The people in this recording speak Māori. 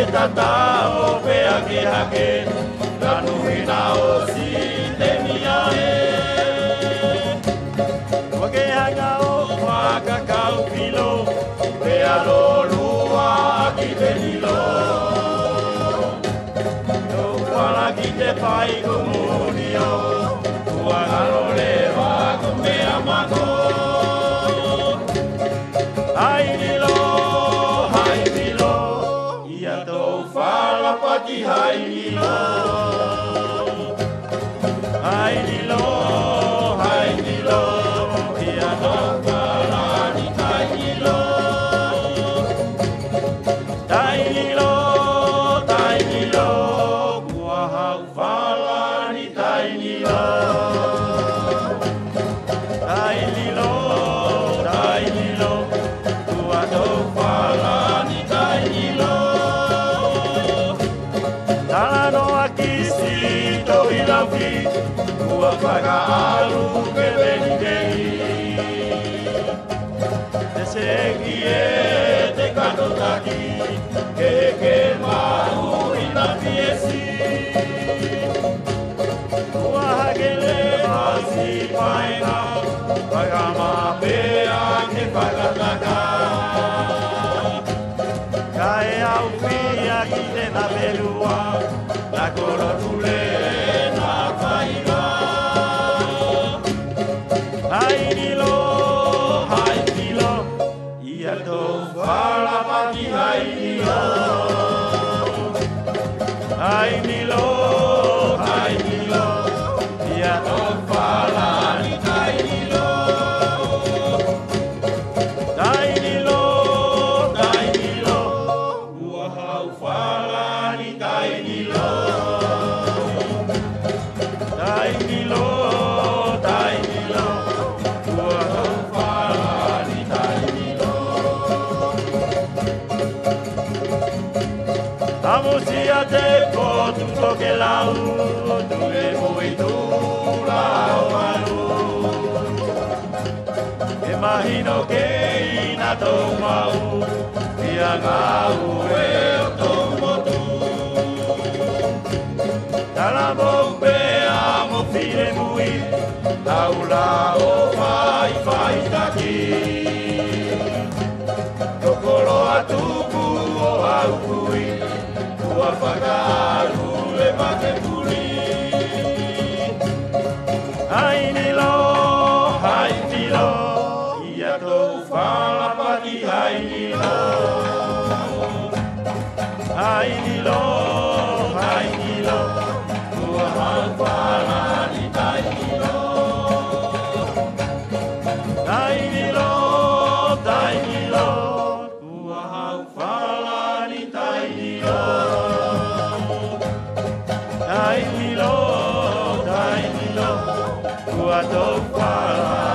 Tatao pea que hake la nuina o si tenia porque hanga o waka kau pilo pea lo lua ki tenilo no wala ki te pai comunio wala lo leva con me amako ai dilo hai dilo, hai dilo, hai dilo, dia no parani hai dilo, hai dilo, hai dilo, gua hau falani hai dilo, hai dilo, hai dilo, gua no falani hai dilo. Ua pagaalu ke benigei te segi e te kanotaki ke mau ina piesi ua hagele masi paina pagama pea ke pagataka kae au pia ki te na pelua na koro tule hai dilo, ia to fala pati hai dilo, hai dilo, ia to fala ni hai dilo, hai dilo, ua hau fala ni hai dilo, hai dilo. Amusia te potu toke lau, tule mui tula o malu. E mahino ke ina tau mau, ia ngau e o tau motu. Tala mou pe amo file mui, taula o fai fai taki. Tokolo atuku o au kui, ua whakaaru le make puri. Hainilo, hainilo, ia tou whalapaki hainilo. Hainilo, hainilo, ua hauwhalani tainilo. Tainilo, tainilo, ua hauwhalani tainilo. Tainilo, tainilo, ua tau whalani.